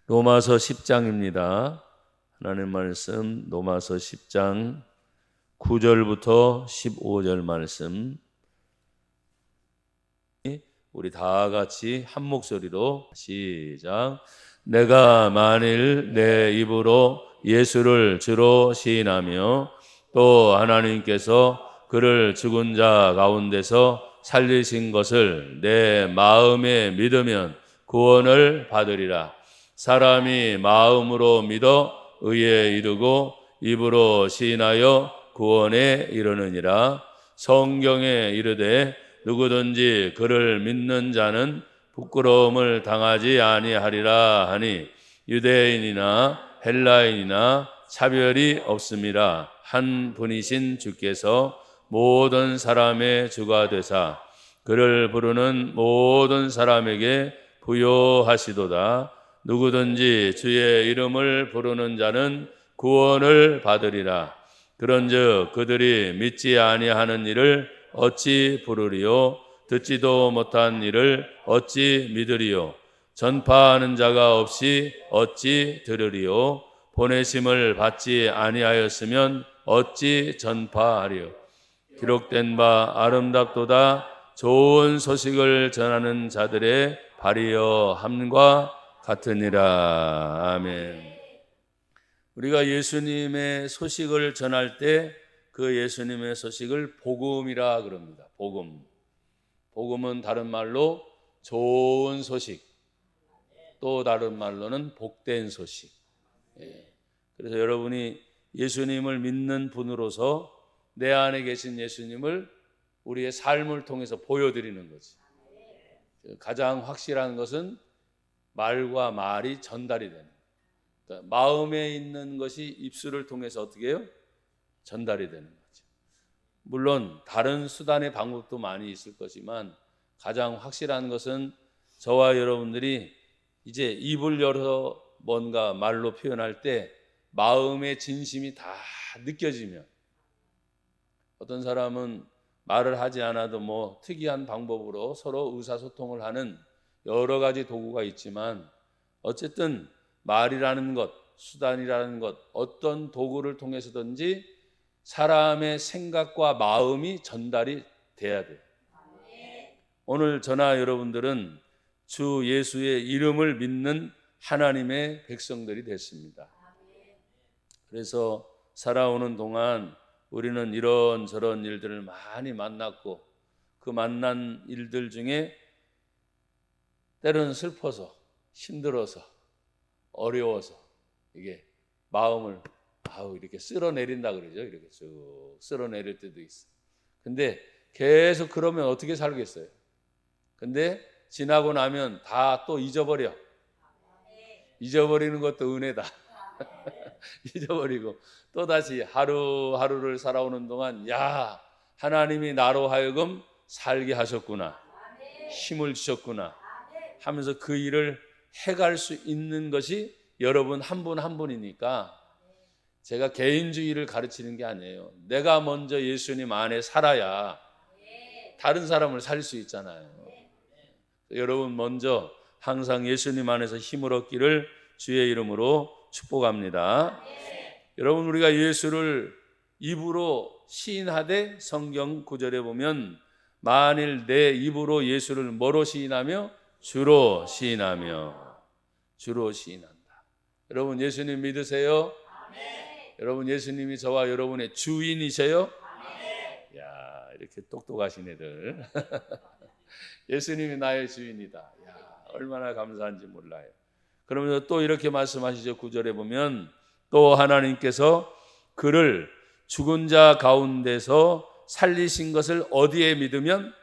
로마서 10장입니다. 하나님 말씀 로마서 10장 9절부터 15절 말씀, 우리 다 같이 한 목소리로 시작. 내가 만일 내 입으로 예수를 주로 시인하며 또 하나님께서 그를 죽은 자 가운데서 살리신 것을 내 마음에 믿으면 구원을 받으리라. 사람이 마음으로 믿어 의에 이르고 입으로 시인하여 구원에 이르느니라. 성경에 이르되 누구든지 그를 믿는 자는 부끄러움을 당하지 아니하리라 하니 유대인이나 헬라인이나 차별이 없음이라. 한 분이신 주께서 모든 사람의 주가 되사 그를 부르는 모든 사람에게 부요하시도다. 누구든지 주의 이름을 부르는 자는 구원을 받으리라. 그런즉 그들이 믿지 아니하는 일을 어찌 부르리요? 듣지도 못한 일을 어찌 믿으리요? 전파하는 자가 없이 어찌 들으리요? 보내심을 받지 아니하였으면 어찌 전파하리요? 기록된 바 아름답도다. 좋은 소식을 전하는 자들의 발이여 함과 같으니라. 아멘. 우리가 예수님의 소식을 전할 때 그 예수님의 소식을 복음이라 그럽니다. 복음. 복음은 다른 말로 좋은 소식, 또 다른 말로는 복된 소식. 그래서 여러분이 예수님을 믿는 분으로서 내 안에 계신 예수님을 우리의 삶을 통해서 보여드리는 거지. 가장 확실한 것은 말과 말이 전달이 되는 거예요. 그러니까 마음에 있는 것이 입술을 통해서 어떻게 해요? 전달이 되는 거죠. 물론 다른 수단의 방법도 많이 있을 거지만 가장 확실한 것은 저와 여러분들이 이제 입을 열어 뭔가 말로 표현할 때 마음의 진심이 다 느껴지면, 어떤 사람은 말을 하지 않아도 뭐 특이한 방법으로 서로 의사소통을 하는 여러 가지 도구가 있지만, 어쨌든 말이라는 것, 수단이라는 것, 어떤 도구를 통해서든지 사람의 생각과 마음이 전달이 돼야 돼요. 오늘 저나 여러분들은 주 예수의 이름을 믿는 하나님의 백성들이 됐습니다. 그래서 살아오는 동안 우리는 이런저런 일들을 많이 만났고, 그 만난 일들 중에 때로는 슬퍼서, 힘들어서, 어려워서 이게 마음을 이렇게 쓸어내린다 그러죠. 이렇게 쭉 쓸어내릴 때도 있어. 근데 계속 그러면 어떻게 살겠어요? 근데 지나고 나면 다 또 잊어버려. 잊어버리는 것도 은혜다. 잊어버리고 또다시 하루하루를 살아오는 동안, 야, 하나님이 나로 하여금 살게 하셨구나, 힘을 주셨구나 하면서 그 일을 해갈 수 있는 것이 여러분 한 분 한 분이니까, 제가 개인주의를 가르치는 게 아니에요. 내가 먼저 예수님 안에 살아야 다른 사람을 살 수 있잖아요. 여러분 먼저 항상 예수님 안에서 힘을 얻기를 주의 이름으로 축복합니다. 여러분, 우리가 예수를 입으로 시인하되 성경 구절에 보면 만일 내 입으로 예수를 뭐로 시인하며? 주로 시인하며. 주로 시인한다. 여러분 예수님 믿으세요? 여러분 예수님이 저와 여러분의 주인이세요? 야, 이렇게 똑똑하신 애들. 예수님이 나의 주인이다. 야, 얼마나 감사한지 몰라요. 그러면서 또 이렇게 말씀하시죠. 9절에 보면 또 하나님께서 그를 죽은 자 가운데서 살리신 것을 어디에 믿으면?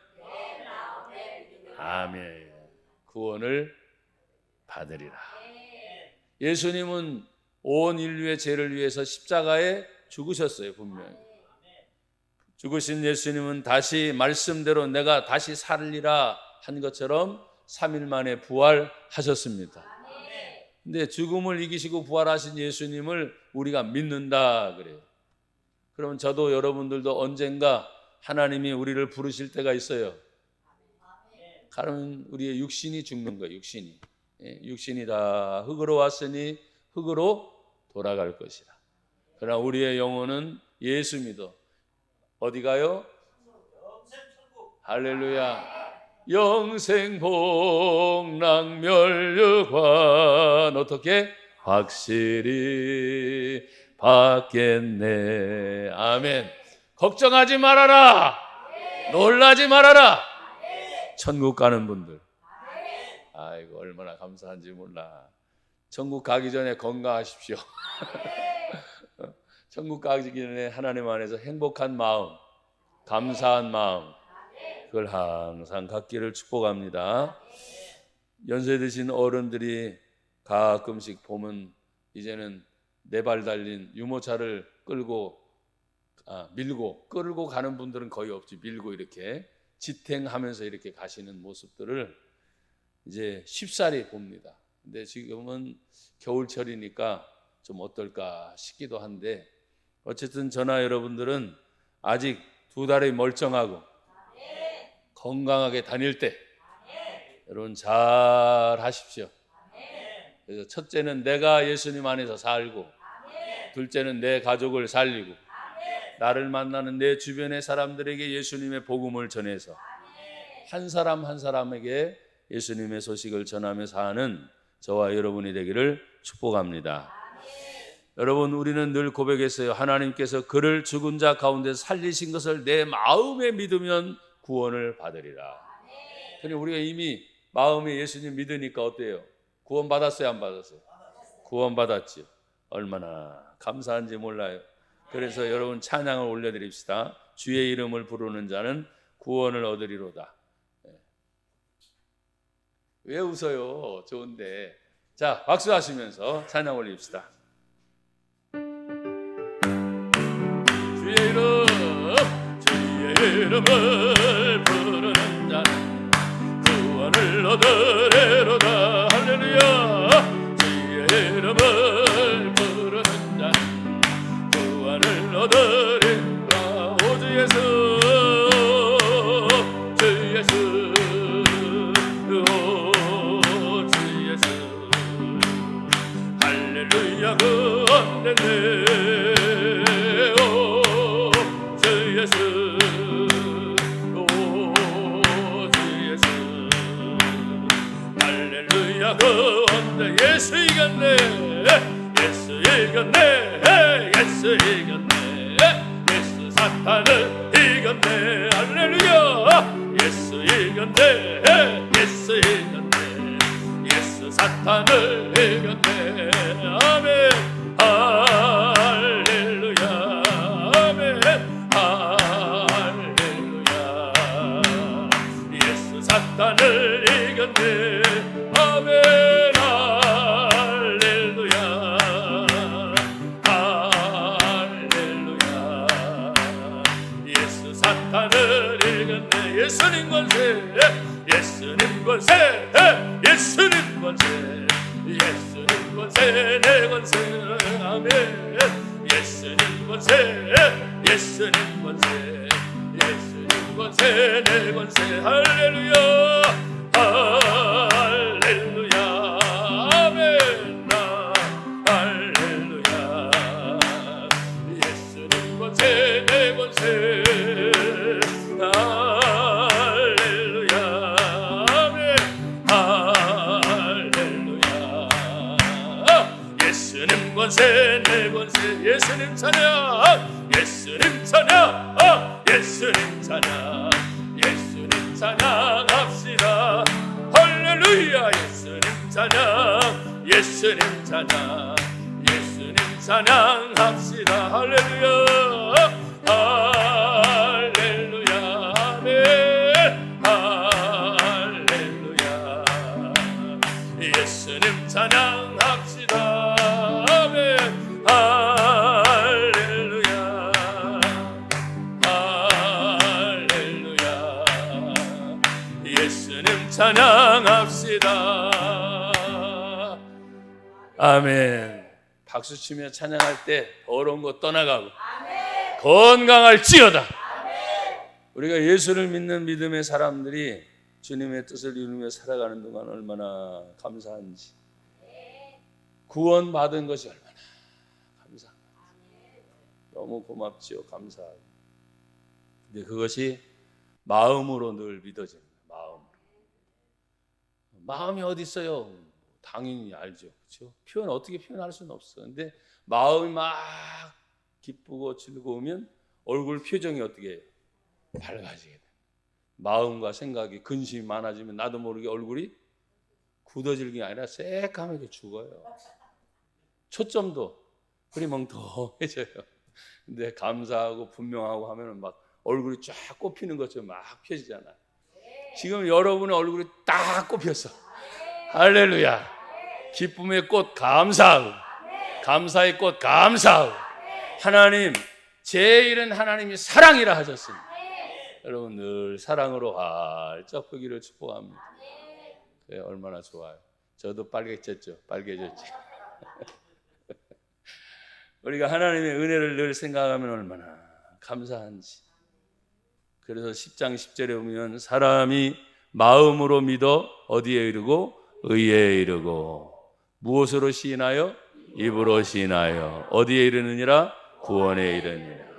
아멘. 구원을 받으리라. 예수님은 온 인류의 죄를 위해서 십자가에 죽으셨어요. 분명히. 죽으신 예수님은 다시 말씀대로 내가 다시 살리라 한 것처럼 3일 만에 부활하셨습니다. 근데 죽음을 이기시고 부활하신 예수님을 우리가 믿는다 그래요. 그러면 저도 여러분들도 언젠가 하나님이 우리를 부르실 때가 있어요. 그러면 우리의 육신이 죽는 거예요. 육신이. 육신이 다 흙으로 왔으니 흙으로 돌아갈 것이라. 그러나 우리의 영혼은 예수 믿어 어디 가요? 할렐루야. 영생 복락멸류관 어떻게? 확실히 받겠네. 아멘. 걱정하지 말아라. 놀라지 말아라. 천국 가는 분들, 아이고 얼마나 감사한지 몰라. 천국 가기 전에 건강하십시오. 천국 가기 전에 하나님 안에서 행복한 마음, 감사한 마음, 그걸 항상 갖기를 축복합니다. 연세 드신 어른들이 가끔씩 보면 이제는 네 발 달린 유모차를 밀고 끌고 가는 분들은 거의 없지. 밀고 이렇게 지탱하면서 이렇게 가시는 모습들을 이제 쉽사리 봅니다. 근데 지금은 겨울철이니까 좀 어떨까 싶기도 한데, 어쨌든 저나 여러분들은 아직 두 다리 멀쩡하고 건강하게 다닐 때 여러분 잘 하십시오. 그래서 첫째는 내가 예수님 안에서 살고, 둘째는 내 가족을 살리고, 나를 만나는 내 주변의 사람들에게 예수님의 복음을 전해서 한 사람 한 사람에게 예수님의 소식을 전하며 사는 저와 여러분이 되기를 축복합니다. 여러분, 우리는 늘 고백했어요. 하나님께서 그를 죽은 자 가운데 살리신 것을 내 마음에 믿으면 구원을 받으리라. 그런데 우리가 이미 마음에 예수님 믿으니까 어때요? 구원 받았어요, 안 받았어요? 구원 받았지요. 얼마나 감사한지 몰라요. 그래서 여러분 찬양을 올려드립시다. 주의 이름을 부르는 자는 구원을 얻으리로다. 왜 웃어요? 좋은데. 자, 박수하시면서 찬양 올립시다. 주의 이름을 부르는 자는 구원을 얻으리로다. 할렐루야. 주의 이름을 부르는 자는 구원을 얻으리로다. 오주 예수, 주 예수, 오주 예수. 할렐루야. 구원되네. 예수 이겼네. 예수 이겼네. 예수 이겼네. 예수 사탄을 이겼네. 할렐루야. 예수 이겼네. 예수 이겼네. 예수 사탄을 이겼네. 아멘. 할렐루야. 아멘. 할렐루야. 예수 사탄을 이겼네. 아멘. 예수님 권세, 예수님 권세, 예수님 권세, 예수님 권세, 내 권세. 아멘. 예수님 권세, 예수님 권세, 예수님 권세, 내 권세. 할렐루야. 할렐루야. 아멘. 할렐루야. 예수님 권세, 내 권세. 권세, 내 권세. 예수님 찬양, 예수님 찬양, 예수님 찬양, 예수님 찬양합시다. 할렐루야. 예수님 찬양, 예수님 찬양, 예수님 찬양합시다. 할렐루야. 할렐루야. 아멘. 할렐루야. 예수님 찬양합시다. 찬양합시다. 아멘. 박수 치며 찬양할 때 더러운 것 떠나가고 건강할지어다. 우리가 예수를 믿는 믿음의 사람들이 주님의 뜻을 이루며 살아가는 동안 얼마나 감사한지, 구원받은 것이 얼마나 감사한지, 너무 고맙지요. 감사하고. 근데 그것이 마음으로 늘 믿어집니다. 마음이 어디 있어요? 당연히 알죠. 그렇죠? 어떻게 표현할 수는 없어. 근데 마음이 막 기쁘고 즐거우면 얼굴 표정이 어떻게 해요? 밝아지게 돼. 마음과 생각이 근심이 많아지면 나도 모르게 얼굴이 굳어질 게 아니라 새까맣게 죽어요. 초점도 흐리멍텅해져요. 근데 감사하고 분명하고 하면은 막 얼굴이 쫙 꼽히는 것처럼 막 펴지잖아. 지금 여러분의 얼굴이 딱 꼽혔어. 할렐루야. 기쁨의 꽃 감사하고, 감사의 꽃 감사하고. 하나님, 제 일은 하나님이 사랑이라 하셨습니다. 여러분 늘 사랑으로 활짝 펴기를 축복합니다. 그래, 얼마나 좋아요. 저도 빨개졌죠. 우리가 하나님의 은혜를 늘 생각하면 얼마나 감사한지. 그래서 10장 10절에 보면 사람이 마음으로 믿어 어디에 이르고 의에 이르고, 무엇으로 시인하여 입으로 시인하여 어디에 이르느니라 구원에 이르느니라.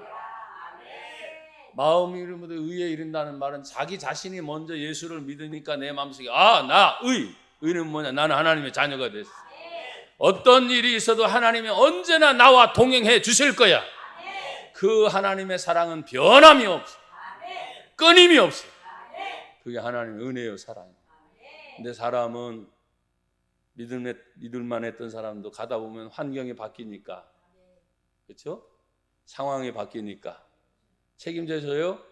마음이 이르면 의에 이른다는 말은 자기 자신이 먼저 예수를 믿으니까 내 마음속에 나 의는 뭐냐, 나는 하나님의 자녀가 됐어. 어떤 일이 있어도 하나님이 언제나 나와 동행해 주실 거야. 그 하나님의 사랑은 변함이 없어. 끊임이 없어. 그게 하나님의 은혜요, 사랑이에요. 근데 사람은 믿을만 했던 사람도 가다 보면 환경이 바뀌니까, 그렇죠? 상황이 바뀌니까 책임져줘요?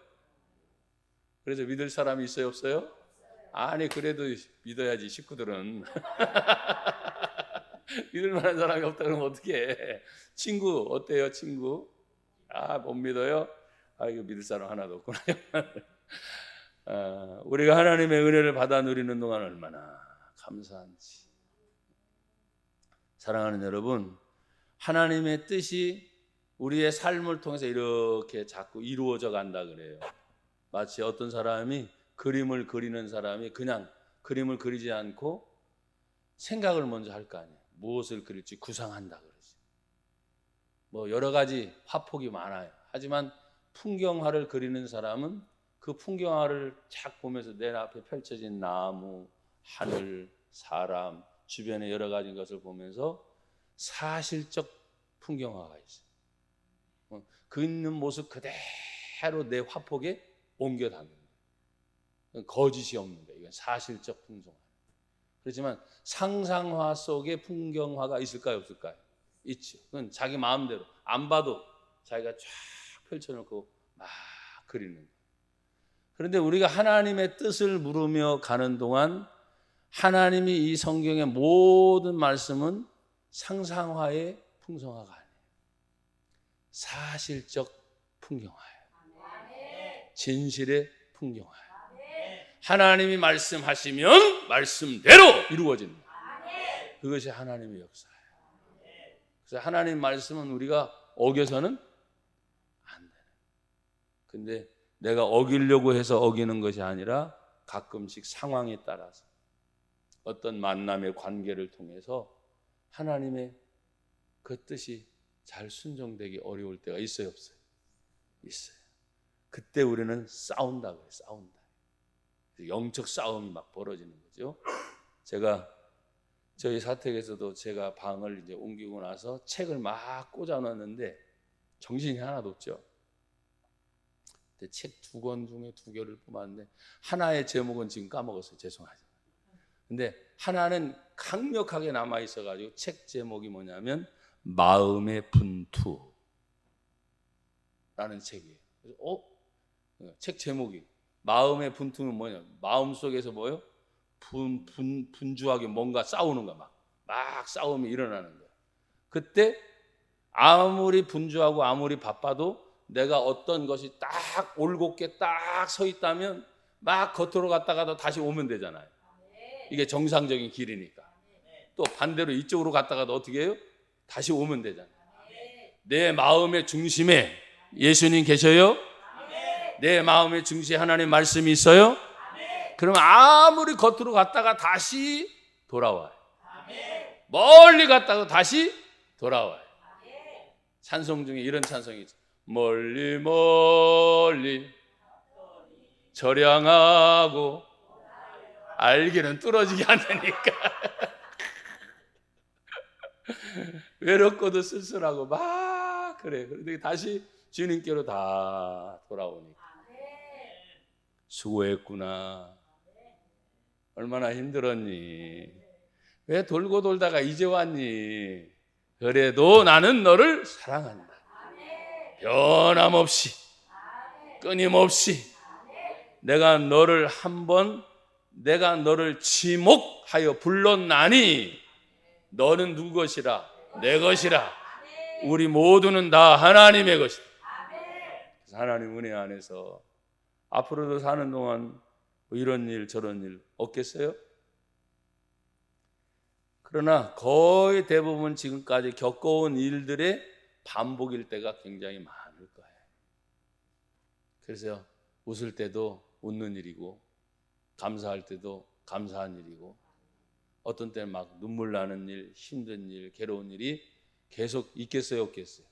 그래서 믿을 사람이 있어요, 없어요? 아니, 그래도 믿어야지. 식구들은 믿을 만한 사람이 없다 그러면 어떻게 해? 친구 어때요? 친구? 못 믿어요? 이거 믿을 사람 하나도 없구나. 우리가 하나님의 은혜를 받아 누리는 동안 얼마나 감사한지. 사랑하는 여러분, 하나님의 뜻이 우리의 삶을 통해서 이렇게 자꾸 이루어져 간다 그래요. 마치 어떤 사람이 그림을 그리는 사람이 그냥 그림을 그리지 않고 생각을 먼저 할 거 아니에요. 무엇을 그릴지 구상한다 그러지. 뭐 여러 가지 화폭이 많아요. 하지만 풍경화를 그리는 사람은 그 풍경화를 착 보면서 내 앞에 펼쳐진 나무, 하늘, 사람, 주변의 여러 가지 것을 보면서 사실적 풍경화가 있어요. 그 있는 모습 그대로 내 화폭에 옮겨 담는 거예요. 거짓이 없는 거예요. 이건 사실적 풍경화. 그렇지만 상상화 속에 풍경화가 있을까요, 없을까요? 있죠. 그건 자기 마음대로 안 봐도 자기가 쫙 펼쳐놓고 막 그리는 거예요. 그런데 우리가 하나님의 뜻을 물으며 가는 동안 하나님이 이 성경의 모든 말씀은 상상화의 풍성화가 아니에요. 사실적 풍경화예요. 진실의 풍경화예요. 하나님이 말씀하시면 말씀대로 이루어진다. 그것이 하나님의 역사예요. 그래서 하나님 말씀은 우리가 어겨서는 안 되는. 근데 내가 어기려고 해서 어기는 것이 아니라 가끔씩 상황에 따라서 어떤 만남의 관계를 통해서 하나님의 그 뜻이 잘 순종되기 어려울 때가 있어요, 없어요? 있어요. 그때 우리는 싸운다고 해요. 싸운다. 영적 싸움이 막 벌어지는 거죠. 제가 저희 사택에서도 제가 방을 이제 옮기고 나서 책을 막 꽂아놨는데 정신이 하나도 없죠. 책 2권 중에 2개를 뽑았는데 하나의 제목은 지금 까먹었어요. 죄송하죠. 근데 하나는 강력하게 남아 있어가지고 책 제목이 뭐냐면 마음의 분투라는 책이에요. 그래서 책 제목이 마음의 분투는 뭐냐? 마음 속에서 뭐요? 분주하게 뭔가 싸우는 거야. 막 싸움이 일어나는 거야. 그때 아무리 분주하고 아무리 바빠도 내가 어떤 것이 딱 올곧게 딱 서 있다면 막 겉으로 갔다가도 다시 오면 되잖아요. 이게 정상적인 길이니까. 또 반대로 이쪽으로 갔다가도 어떻게 해요? 다시 오면 되잖아요. 내 마음의 중심에 예수님 계셔요? 내 마음의 중심에 하나님의 말씀이 있어요? 그러면 아무리 겉으로 갔다가 다시 돌아와요. 멀리 갔다가 다시 돌아와요. 찬송 중에 이런 찬송이 있어요. 멀리 멀리 절양하고 알기는 뚫어지게 한다니까. 외롭고도 쓸쓸하고 막 그래. 그런데 다시 주님께로 다 돌아오니까. 수고했구나. 얼마나 힘들었니? 왜 돌고 돌다가 이제 왔니? 그래도 나는 너를 사랑한다. 변함없이, 끊임없이 내가 너를 지목하여 불렀나니 너는 누구 것이라? 내 것이라. 우리 모두는 다 하나님의 것이다. 그래서 하나님 은혜 안에서 앞으로도 사는 동안 뭐 이런 일 저런 일 없겠어요? 그러나 거의 대부분 지금까지 겪어온 일들의 반복일 때가 굉장히 많을 거예요. 그래서 웃을 때도 웃는 일이고 감사할 때도 감사한 일이고 어떤 때는 막 눈물 나는 일, 힘든 일, 괴로운 일이 계속 있겠어요, 없겠어요?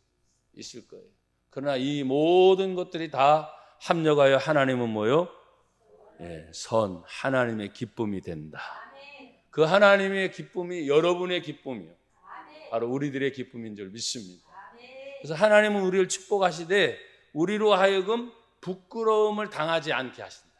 있을 거예요. 그러나 이 모든 것들이 다 합력하여 하나님은 뭐요? 선, 하나님의 기쁨이 된다. 그 하나님의 기쁨이 여러분의 기쁨이요. 바로 우리들의 기쁨인 줄 믿습니다. 그래서 하나님은 우리를 축복하시되 우리로 하여금 부끄러움을 당하지 않게 하신다.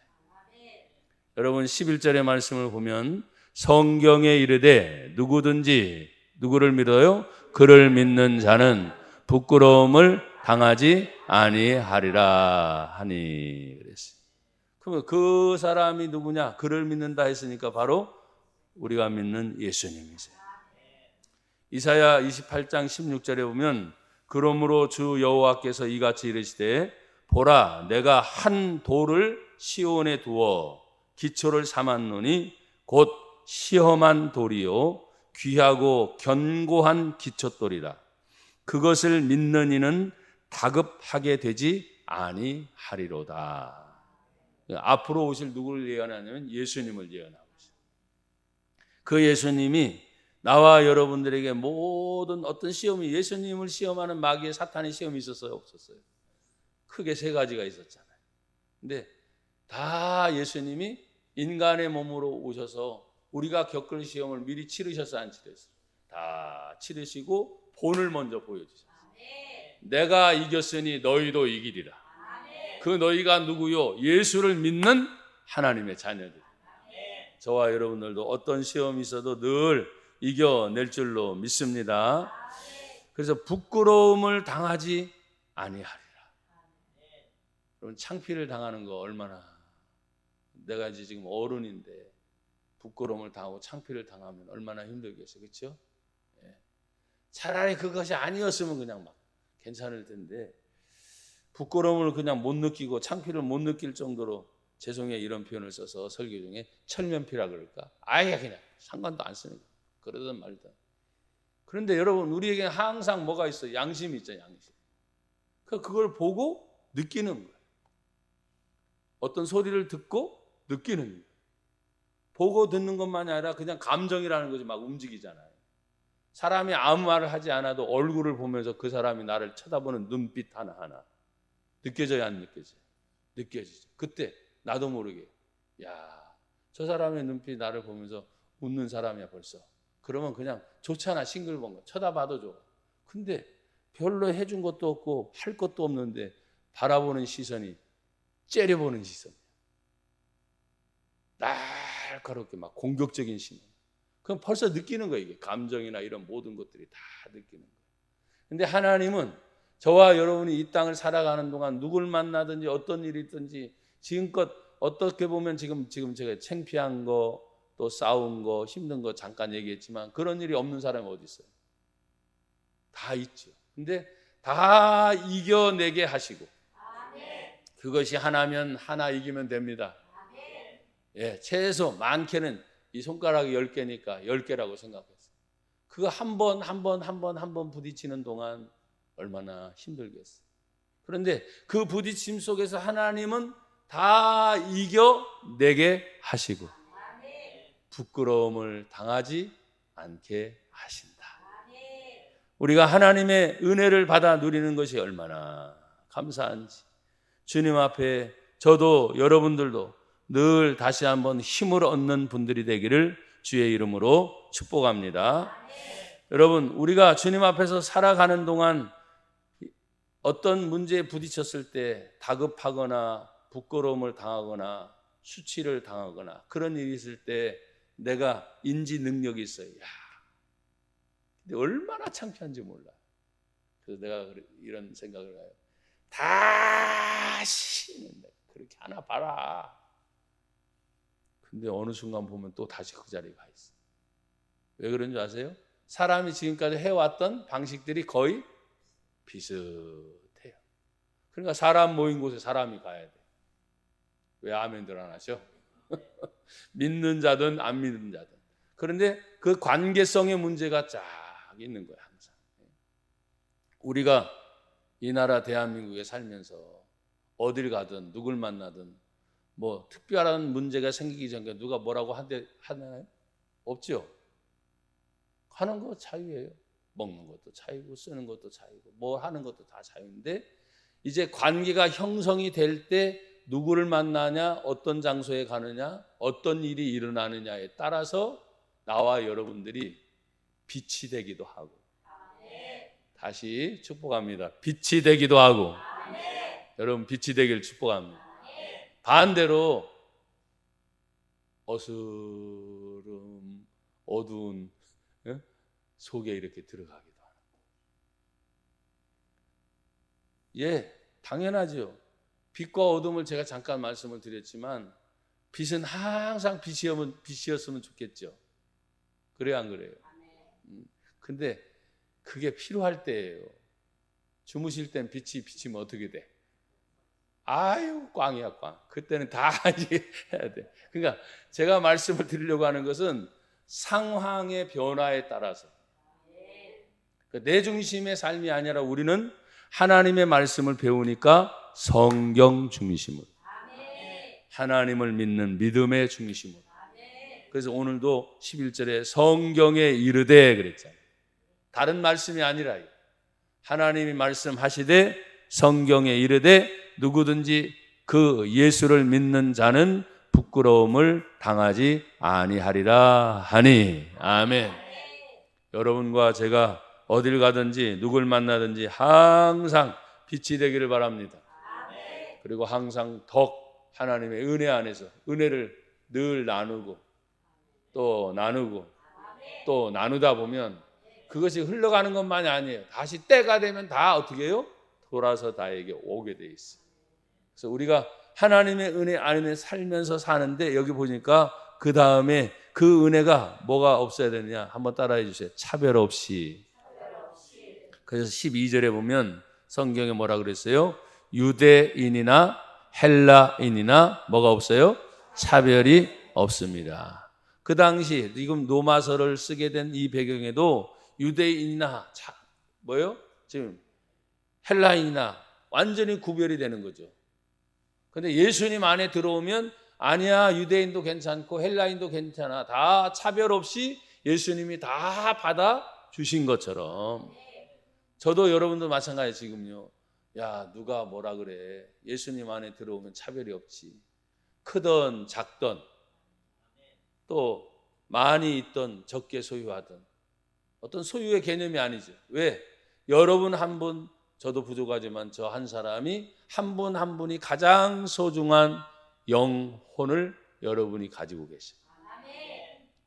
여러분 11절의 말씀을 보면 성경에 이르되 누구든지 누구를 믿어요? 그를 믿는 자는 부끄러움을 당하지 아니하리라 하니 그랬어요. 그러면 그 사람이 누구냐? 그를 믿는다 했으니까 바로 우리가 믿는 예수님이세요. 이사야 28장 16절에 보면 그러므로 주 여호와께서 이같이 이르시되 보라 내가 한 돌을 시온에 두어 기초를 삼았노니 곧 시험한 돌이요 귀하고 견고한 기초돌이라. 그것을 믿는 이는 다급하게 되지 아니하리로다. 앞으로 오실 누구를 예언하냐면 예수님을 예언하고 있어요. 그 예수님이 나와 여러분들에게 모든 어떤 시험이 예수님을 시험하는 마귀의 사탄의 시험이 있었어요? 없었어요? 크게 세 가지가 있었잖아요. 근데 다 예수님이 인간의 몸으로 오셔서 우리가 겪을 시험을 미리 치르셨어요? 안 치르셨어요? 다 치르시고 본을 먼저 보여주셨어요. 내가 이겼으니 너희도 이기리라. 그 너희가 누구요? 예수를 믿는 하나님의 자녀들. 저와 여러분들도 어떤 시험이 있어도 늘 이겨낼 줄로 믿습니다. 그래서 부끄러움을 당하지 아니하리라. 여러분 창피를 당하는 거 얼마나, 내가 이제 지금 어른인데 부끄러움을 당하고 창피를 당하면 얼마나 힘들겠어요. 그렇죠? 차라리 그것이 아니었으면 그냥 막 괜찮을 텐데 부끄러움을 그냥 못 느끼고 창피를 못 느낄 정도로, 죄송해요 이런 표현을 써서 설교 중에 철면피라 그럴까? 아예 그냥 상관도 안 쓰는 거예요. 그러든 말든. 그런데 여러분 우리에게 항상 뭐가 있어요? 양심이 있죠. 양심. 그걸 보고 느끼는 거예요. 어떤 소리를 듣고 느끼는 거예요. 보고 듣는 것만이 아니라 그냥 감정이라는 것이 막 움직이잖아요. 사람이 아무 말을 하지 않아도 얼굴을 보면서 그 사람이 나를 쳐다보는 눈빛 하나하나 느껴져야 안 느껴져요? 느껴지죠. 그때 나도 모르게 야, 저 사람의 눈빛이 나를 보면서 웃는 사람이야 벌써. 그러면 그냥 좋잖아. 싱글벙글 쳐다봐도 좋아. 근데 별로 해준 것도 없고 할 것도 없는데 바라보는 시선이 째려보는 시선이야. 날카롭게 막 공격적인 시선. 그럼 벌써 느끼는 거예요. 이게 감정이나 이런 모든 것들이 다 느끼는 거예요. 근데 하나님은 저와 여러분이 이 땅을 살아가는 동안 누굴 만나든지 어떤 일이 있든지 지금껏 어떻게 보면 지금 제가 창피한 거 또 싸운 거 힘든 거 잠깐 얘기했지만 그런 일이 없는 사람이 어디 있어요? 다 있죠. 근데 다 이겨내게 하시고 그것이 하나면 하나 이기면 됩니다. 최소 많게는 이 손가락이 10개니까 10개라고 생각했어요. 그거 한 번 부딪히는 동안 얼마나 힘들겠어요. 그런데 그 부딪힘 속에서 하나님은 다 이겨내게 하시고 부끄러움을 당하지 않게 하신다. 우리가 하나님의 은혜를 받아 누리는 것이 얼마나 감사한지 주님 앞에 저도 여러분들도 늘 다시 한번 힘을 얻는 분들이 되기를 주의 이름으로 축복합니다. 여러분, 우리가 주님 앞에서 살아가는 동안 어떤 문제에 부딪혔을 때 다급하거나 부끄러움을 당하거나 수치를 당하거나 그런 일이 있을 때 내가 인지 능력이 있어요. 야, 근데 얼마나 창피한지 몰라. 그래서 내가 이런 생각을 해요. 다시는 내가 그렇게 하나 봐라. 근데 어느 순간 보면 또 다시 그 자리에 가 있어. 왜 그런 줄 아세요? 사람이 지금까지 해왔던 방식들이 거의 비슷해요. 그러니까 사람 모인 곳에 사람이 가야 돼. 왜 아멘들 안 하셔? 믿는 자든 안 믿는 자든. 그런데 그 관계성의 문제가 쫙 있는 거야, 항상. 우리가 이 나라 대한민국에 살면서 어딜 가든 누굴 만나든 뭐 특별한 문제가 생기기 전에 누가 뭐라고 하나요? 없죠. 하는 거 자유예요. 먹는 것도 자유고 쓰는 것도 자유고 뭐 하는 것도 다 자유인데 이제 관계가 형성이 될 때 누구를 만나냐, 어떤 장소에 가느냐, 어떤 일이 일어나느냐에 따라서 나와 여러분들이 빛이 되기도 하고 다시 축복합니다. 빛이 되기도 하고 여러분 빛이 되길 축복합니다. 반대로 어스름 어두운 속에 이렇게 들어가기도 하는 거예요. 예, 당연하죠. 빛과 어둠을 제가 잠깐 말씀을 드렸지만 빛은 항상 빛이었으면 좋겠죠. 그래요, 안 그래요? 근데 그게 필요할 때예요. 주무실 땐 빛이 비치면 어떻게 돼? 아유, 꽝이야, 꽝. 그때는 다 해야 돼. 그러니까 제가 말씀을 드리려고 하는 것은 상황의 변화에 따라서 내 중심의 삶이 아니라 우리는 하나님의 말씀을 배우니까 성경 중심으로 하나님을 믿는 믿음의 중심으로. 그래서 오늘도 11절에 성경에 이르되 그랬잖아요. 다른 말씀이 아니라 하나님이 말씀하시되 성경에 이르되 누구든지 그 예수를 믿는 자는 부끄러움을 당하지 아니하리라 하니. 아멘. 여러분과 제가 어딜 가든지 누굴 만나든지 항상 빛이 되기를 바랍니다. 그리고 항상 덕 하나님의 은혜 안에서 은혜를 늘 나누고 또 나누고 또 나누다 보면 그것이 흘러가는 것만이 아니에요. 다시 때가 되면 다 어떻게 해요? 돌아서 나에게 오게 돼 있어요. 그래서 우리가 하나님의 은혜 안에 살면서 사는데 여기 보니까 그 다음에 그 은혜가 뭐가 없어야 되느냐 한번 따라해 주세요. 차별 없이. 그래서 12절에 보면 성경에 뭐라 그랬어요? 유대인이나 헬라인이나 뭐가 없어요? 차별이 없습니다. 그 당시 지금 로마서를 쓰게 된 이 배경에도 유대인이나 뭐요? 지금 헬라인이나 완전히 구별이 되는 거죠. 근데 예수님 안에 들어오면 아니야, 유대인도 괜찮고 헬라인도 괜찮아. 다 차별 없이 예수님이 다 받아 주신 것처럼 저도 여러분도 마찬가지 지금요. 야, 누가 뭐라 그래. 예수님 안에 들어오면 차별이 없지. 크던 작던 또 많이 있던 적게 소유하던 어떤 소유의 개념이 아니죠. 왜? 여러분 한 분, 저도 부족하지만 저 한 사람이 한 분 한 분이 가장 소중한 영혼을 여러분이 가지고 계세요.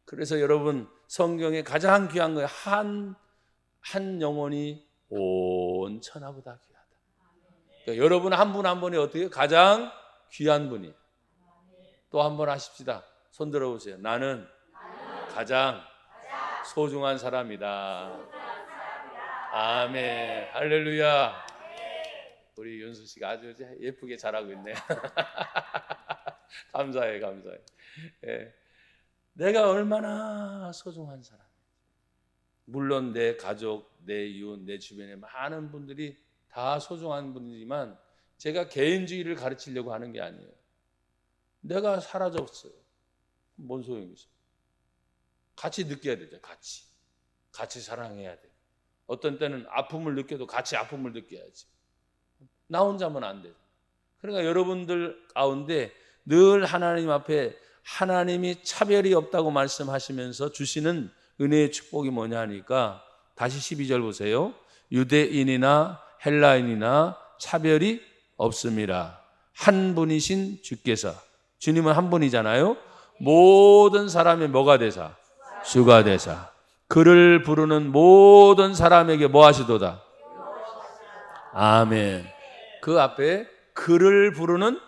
그래서 여러분 성경에 가장 귀한 거예요. 한 영혼이 온 천하보다 귀하다. 그러니까 여러분 한 분 한 분이 어떻게 가장 귀한 분이에요. 또 한 번 하십시다. 손 들어보세요. 나는 가장 소중한 사람이다. 아멘. 할렐루야. 우리 윤수 씨가 아주 예쁘게 잘하고 있네요. 감사해. 예. 내가 얼마나 소중한 사람. 물론 내 가족, 내 이웃, 내 주변에 많은 분들이 다 소중한 분이지만 제가 개인주의를 가르치려고 하는 게 아니에요. 내가 사라졌어요. 뭔 소용이죠? 같이 느껴야 되죠. 같이 사랑해야 돼요. 어떤 때는 아픔을 느껴도 같이 아픔을 느껴야지. 나 혼자면 안 돼요. 그러니까 여러분들 가운데 늘 하나님 앞에 하나님이 차별이 없다고 말씀하시면서 주시는 은혜의 축복이 뭐냐 하니까 다시 12절 보세요. 유대인이나 헬라인이나 차별이 없습니다. 한 분이신 주께서, 주님은 한 분이잖아요. 모든 사람의 뭐가 되사? 주가 되사. 그를 부르는 모든 사람에게 뭐 하시도다? 아멘. 그 앞에 그를 부르는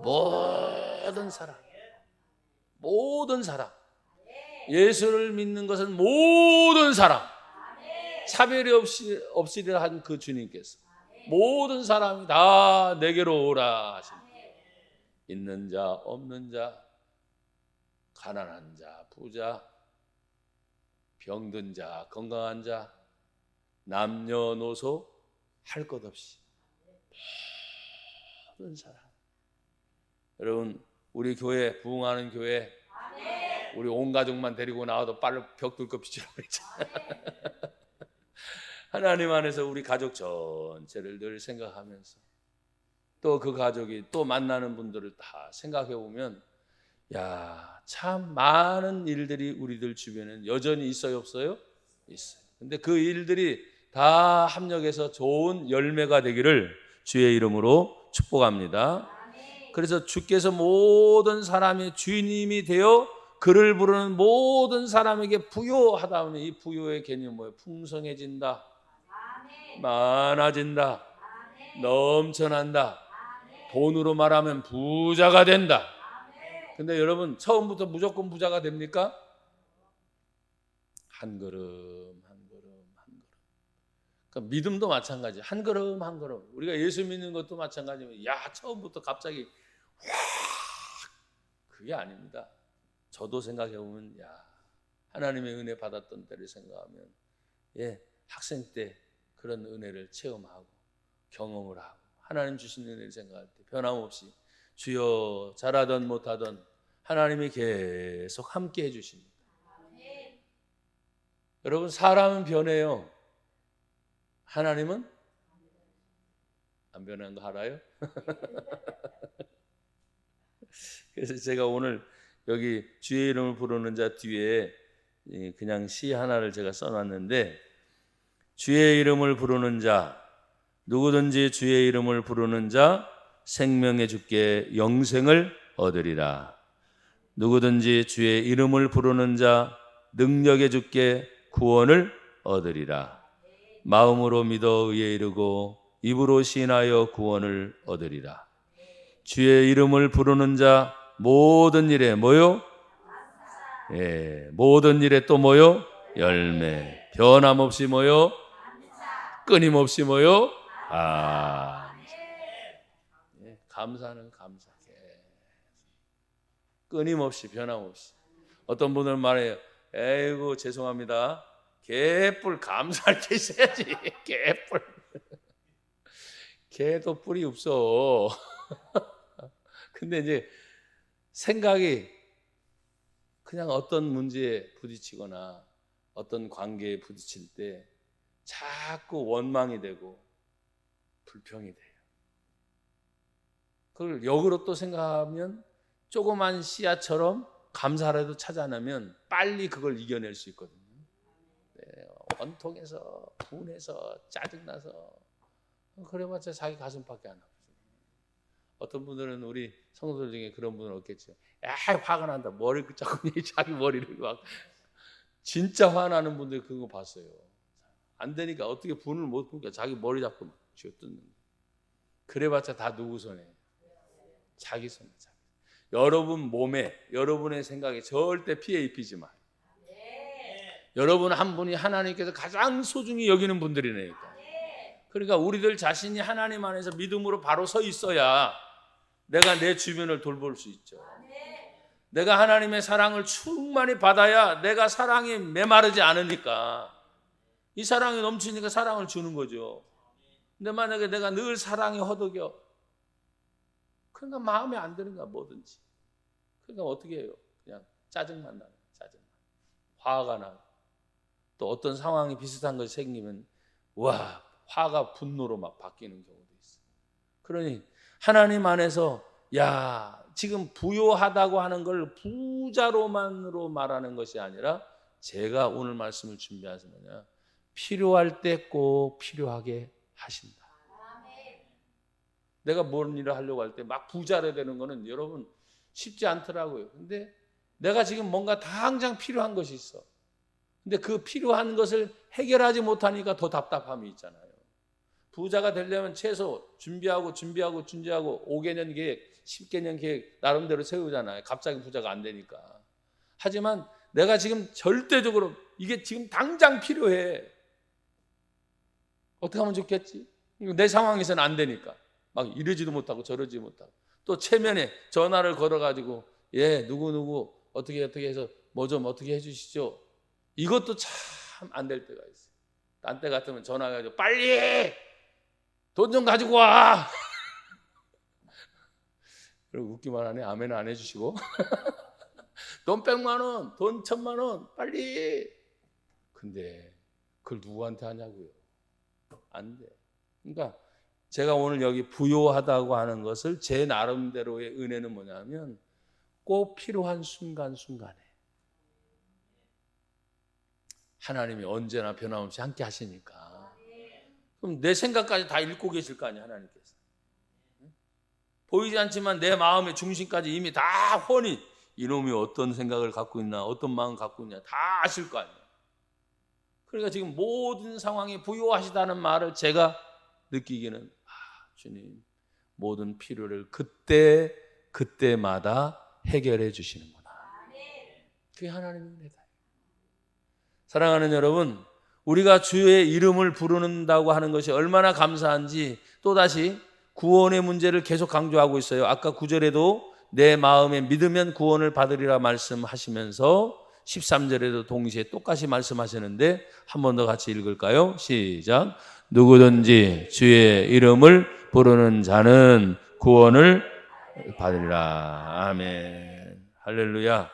모든 사람, 모든 사람, 예수를 믿는 것은 모든 사람, 차별이 없으리라 한 그 주님께서 모든 사람이 다 내게로 오라 하십니다. 있는 자, 없는 자, 가난한 자, 부자, 병든 자, 건강한 자, 남녀노소 할 것 없이 모든 사람. 여러분, 우리 교회, 부흥하는 교회, 우리 온 가족만 데리고 나와도 빨리 벽 뚫고 비치라고 그랬잖아요. 하나님 안에서 우리 가족 전체를 늘 생각하면서 또 그 가족이 또 만나는 분들을 다 생각해 보면, 야, 참 많은 일들이 우리들 주변에는 여전히 있어요, 없어요? 있어요. 근데 그 일들이 다 합력해서 좋은 열매가 되기를 주의 이름으로 축복합니다. 그래서 주께서 모든 사람의 주님이 되어 그를 부르는 모든 사람에게 부요하다 하면 이 부요의 개념이 뭐예요? 풍성해진다, 많아진다, 넘쳐난다, 돈으로 말하면 부자가 된다. 근데 여러분, 처음부터 무조건 부자가 됩니까? 한 걸음 한 걸음 한 걸음. 그러니까 믿음도 마찬가지. 한 걸음 한 걸음. 우리가 예수 믿는 것도 마찬가지면, 야, 처음부터 갑자기 확, 그게 아닙니다. 저도 생각해 보면, 야, 하나님의 은혜 받았던 때를 생각하면, 예, 학생 때 그런 은혜를 체험하고 경험을 하고 하나님 주신 은혜를 생각할 때 변함없이 주여 잘하던 못하던 하나님이 계속 함께 해주십니다. 여러분, 사람은 변해요. 하나님은 안 변하는 거 알아요? 그래서 제가 오늘 여기 주의 이름을 부르는 자 뒤에 그냥 시 하나를 제가 써놨는데, 주의 이름을 부르는 자, 누구든지 주의 이름을 부르는 자 생명의 주께 영생을 얻으리라. 누구든지 주의 이름을 부르는 자 능력의 주께 구원을 얻으리라. 마음으로 믿어 의에 이르고 입으로 시인하여 구원을 얻으리라. 주의 이름을 부르는 자 모든 일에 뭐요? 예, 모든 일에 또 뭐요? 열매. 변함없이 뭐요? 끊임없이 뭐요? 예, 감사는 감사. 끊임없이 변함없이. 어떤 분들은 말해요. 에이구 죄송합니다. 개뿔 감사할 게 있어야지. 개뿔. 개도 뿔이 없어. 근데 이제 생각이 그냥 어떤 문제에 부딪히거나 어떤 관계에 부딪힐 때 자꾸 원망이 되고 불평이 돼요. 그걸 역으로 또 생각하면 조그만 씨앗처럼 감사라도 찾아내면 빨리 그걸 이겨낼 수 있거든요. 네, 원통해서 분해서 짜증나서 그래봤자 자기 가슴밖에 안 아프죠. 어떤 분들은 우리 성도들 중에 그런 분은 없겠죠. 야, 화가 난다. 머리를 자꾸 자기 머리를 막 진짜 화나는 분들 그거 봤어요. 안 되니까 어떻게 분을 못 푸니까 자기 머리 잡고 막 쥐어뜯는. 그래봤자 다 누구 손에? 자기 손에. 여러분 몸에, 여러분의 생각에 절대 피해 입히지 마요. 여러분 한 분이 하나님께서 가장 소중히 여기는 분들이니까. 그러니까 우리들 자신이 하나님 안에서 믿음으로 바로 서 있어야 내가 내 주변을 돌볼 수 있죠. 내가 하나님의 사랑을 충만히 받아야 내가 사랑에 메마르지 않으니까. 이 사랑이 넘치니까 사랑을 주는 거죠. 근데 만약에 내가 늘 사랑에 허덕여, 그러니까 마음에 안 드는 거야, 뭐든지. 그러니까 어떻게 해요? 그냥 짜증만 나요. 짜증만. 화가 나요. 또 어떤 상황이 비슷한 것이 생기면 와, 화가 분노로 막 바뀌는 경우도 있어요. 그러니 하나님 안에서 야, 지금 부요하다고 하는 걸 부자로만으로 말하는 것이 아니라 제가 오늘 말씀을 준비해서 뭐냐, 필요할 때 꼭 필요하게 하신다. 내가 뭔 일을 하려고 할 때 막 부자로 되는 거는 여러분 쉽지 않더라고요. 근데 내가 지금 뭔가 당장 필요한 것이 있어. 근데 그 필요한 것을 해결하지 못하니까 더 답답함이 있잖아요. 부자가 되려면 최소 준비하고 5개년 계획, 10개년 계획 나름대로 세우잖아요. 갑자기 부자가 안 되니까. 하지만 내가 지금 절대적으로 이게 지금 당장 필요해. 어떻게 하면 좋겠지? 내 상황에서는 안 되니까. 막 이러지도 못하고 저러지 못하고. 또 체면에 전화를 걸어가지고 예, 누구 어떻게 해서 뭐 좀 어떻게 해주시죠. 이것도 참 안 될 때가 있어요. 딴 때 같으면 전화해가지고 빨리 돈 좀 가지고 와. 그리고 웃기만 하네. 아멘 안 해주시고. 돈 100만 원, 돈 1000만 원, 빨리. 근데 그걸 누구한테 하냐고요. 안 돼. 그러니까 제가 오늘 여기 부요하다고 하는 것을 제 나름대로의 은혜는 뭐냐면 꼭 필요한 순간순간에 하나님이 언제나 변함없이 함께 하시니까. 그럼 내 생각까지 다 읽고 계실 거 아니에요, 하나님께서. 보이지 않지만 내 마음의 중심까지 이미 다 훤히 이놈이 어떤 생각을 갖고 있나, 어떤 마음을 갖고 있냐 다 아실 거 아니에요. 그러니까 지금 모든 상황이 부요하시다는 말을 제가 느끼기는 주님 모든 필요를 그때마다 해결해 주시는구나. 그게 하나님의 은혜다. 사랑하는 여러분, 우리가 주의 이름을 부르는다고 하는 것이 얼마나 감사한지 또다시 구원의 문제를 계속 강조하고 있어요. 아까 9절에도 내 마음에 믿으면 구원을 받으리라 말씀하시면서 13절에도 동시에 똑같이 말씀하시는데 한 번 더 같이 읽을까요? 시작. 누구든지 주의 이름을 부르는 자는 구원을 받으리라. 아멘. 할렐루야.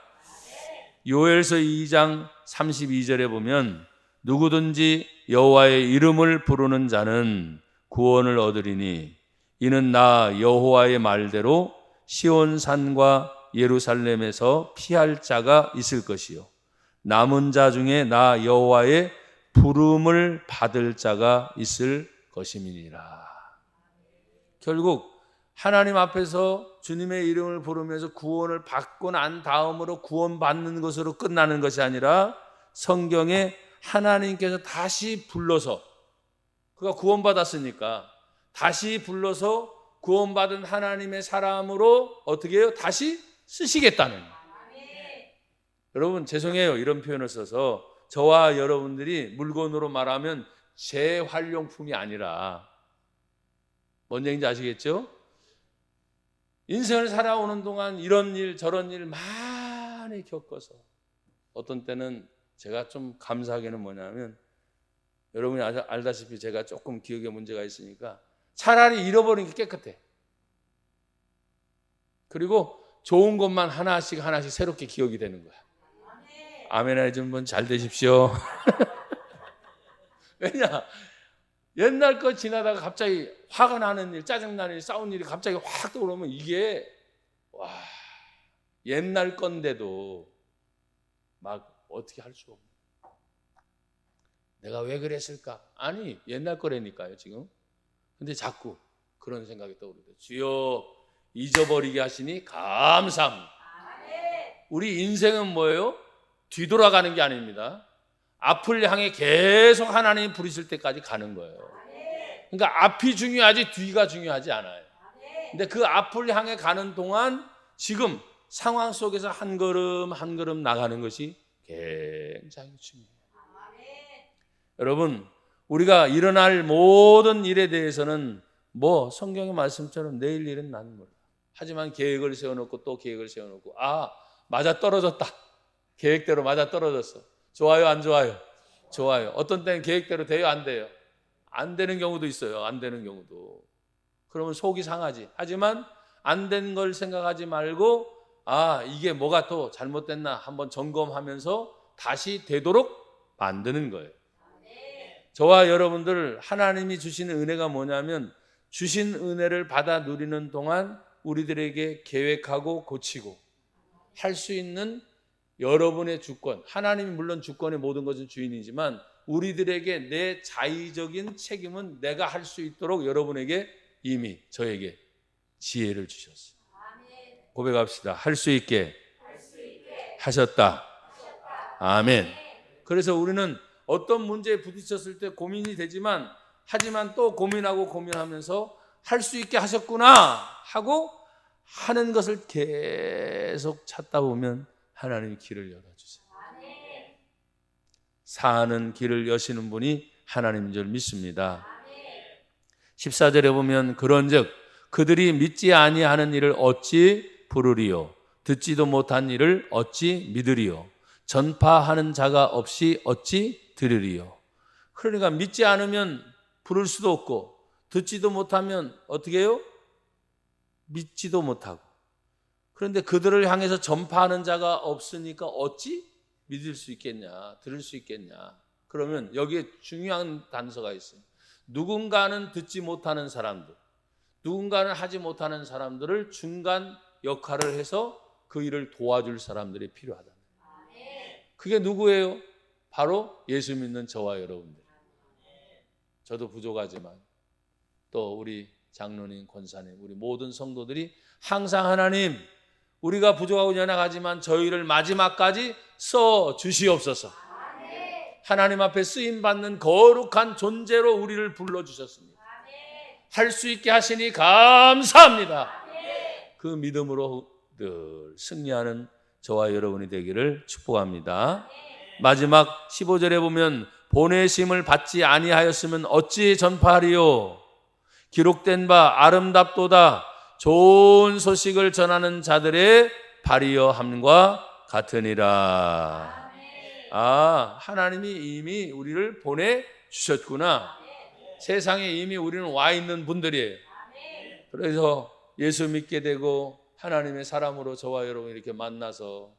요엘서 2장 32절에 보면 누구든지 여호와의 이름을 부르는 자는 구원을 얻으리니 이는 나 여호와의 말대로 시온산과 예루살렘에서 피할 자가 있을 것이요 남은 자 중에 나 여호와의 부름을 받을 자가 있을 것임이니라. 결국 하나님 앞에서 주님의 이름을 부르면서 구원을 받고 난 다음으로 구원받는 것으로 끝나는 것이 아니라 성경에 하나님께서 다시 불러서 그가 구원받았으니까 다시 불러서 구원받은 하나님의 사람으로 어떻게 해요? 다시 쓰시겠다는. 여러분 죄송해요. 이런 표현을 써서 저와 여러분들이 물건으로 말하면 재활용품이 아니라 뭔 얘기인지 아시겠죠? 인생을 살아오는 동안 이런 일 저런 일 많이 겪어서 어떤 때는 제가 좀 감사하게는 뭐냐면 여러분이 알다시피 제가 조금 기억에 문제가 있으니까 차라리 잃어버린 게 깨끗해. 그리고 좋은 것만 하나씩 새롭게 기억이 되는 거야. 아멘 해주는 분 잘 되십시오. 왜냐? 옛날 거 지나다가 갑자기 화가 나는 일, 짜증나는 일, 싸운 일이 갑자기 확 떠오르면 이게 와 옛날 건데도 막 어떻게 할 수 없는. 내가 왜 그랬을까? 아니 옛날 거라니까요 지금. 근데 자꾸 그런 생각이 떠오르죠. 주여 잊어버리게 하시니 감사합니다. 우리 인생은 뭐예요? 뒤돌아가는 게 아닙니다. 앞을 향해 계속 하나님이 부르실 때까지 가는 거예요. 그러니까 앞이 중요하지 뒤가 중요하지 않아요. 근데 그 앞을 향해 가는 동안 지금 상황 속에서 한 걸음 한 걸음 나가는 것이 굉장히 중요해요. 여러분 우리가 일어날 모든 일에 대해서는 뭐 성경의 말씀처럼 내일 일은 나는 몰라. 하지만 계획을 세워놓고 또 계획을 세워놓고 맞아 떨어졌다. 계획대로 맞아 떨어졌어. 좋아요 안 좋아요? 좋아요. 어떤 때는 계획대로 돼요 안 돼요? 안 되는 경우도 있어요. 안 되는 경우도. 그러면 속이 상하지. 하지만 안 된 걸 생각하지 말고 이게 뭐가 또 잘못됐나 한번 점검하면서 다시 되도록 만드는 거예요. 저와 여러분들 하나님이 주신 은혜가 뭐냐면 주신 은혜를 받아 누리는 동안 우리들에게 계획하고 고치고 할 수 있는 여러분의 주권, 하나님이 물론 주권의 모든 것은 주인이지만 우리들에게 내 자의적인 책임은 내가 할 수 있도록 여러분에게 이미 저에게 지혜를 주셨어요. 고백합시다. 할 수 있게 하셨다. 아멘. 그래서 우리는 어떤 문제에 부딪혔을 때 고민이 되지만 하지만 또 고민하면서 할 수 있게 하셨구나 하고 하는 것을 계속 찾다 보면 하나님이 길을 열어주세요. 사는 길을 여시는 분이 하나님인 줄 믿습니다. 14절에 보면 그런즉 그들이 믿지 아니하는 일을 어찌 부르리요 듣지도 못한 일을 어찌 믿으리요 전파하는 자가 없이 어찌 들으리요. 그러니까 믿지 않으면 부를 수도 없고 듣지도 못하면 어떻게 해요? 믿지도 못하고. 그런데 그들을 향해서 전파하는 자가 없으니까 어찌 믿을 수 있겠냐, 들을 수 있겠냐. 그러면 여기에 중요한 단서가 있어요. 누군가는 듣지 못하는 사람들, 누군가는 하지 못하는 사람들을 중간 역할을 해서 그 일을 도와줄 사람들이 필요하다. 그게 누구예요? 바로 예수 믿는 저와 여러분들. 저도 부족하지만 또 우리 장로님, 권사님, 우리 모든 성도들이 항상 하나님, 우리가 부족하고 연약하지만 저희를 마지막까지 써 주시옵소서. 하나님 앞에 쓰임받는 거룩한 존재로 우리를 불러주셨습니다. 할 수 있게 하시니 감사합니다. 그 믿음으로 늘 승리하는 저와 여러분이 되기를 축복합니다. 마지막 15절에 보면 보내심을 받지 아니하였으면 어찌 전파하리요 기록된 바 아름답도다 좋은 소식을 전하는 자들의 발이여 함과 같으니라. 하나님이 이미 우리를 보내주셨구나. 세상에 이미 우리는 와 있는 분들이에요. 그래서 예수 믿게 되고 하나님의 사람으로 저와 여러분 이렇게 만나서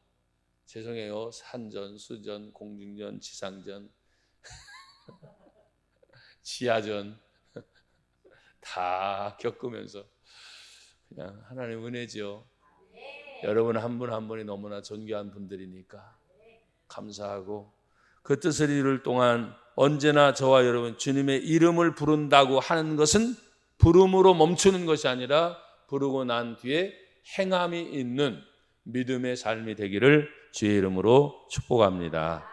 죄송해요. 산전, 수전, 공중전, 지상전, 지하전 다 겪으면서 그냥 하나님 은혜죠. 여러분 한 분 한 분이 너무나 존귀한 분들이니까 감사하고 그 뜻을 이룰 동안 언제나 저와 여러분 주님의 이름을 부른다고 하는 것은 부름으로 멈추는 것이 아니라 부르고 난 뒤에 행함이 있는 믿음의 삶이 되기를 주의 이름으로 축복합니다.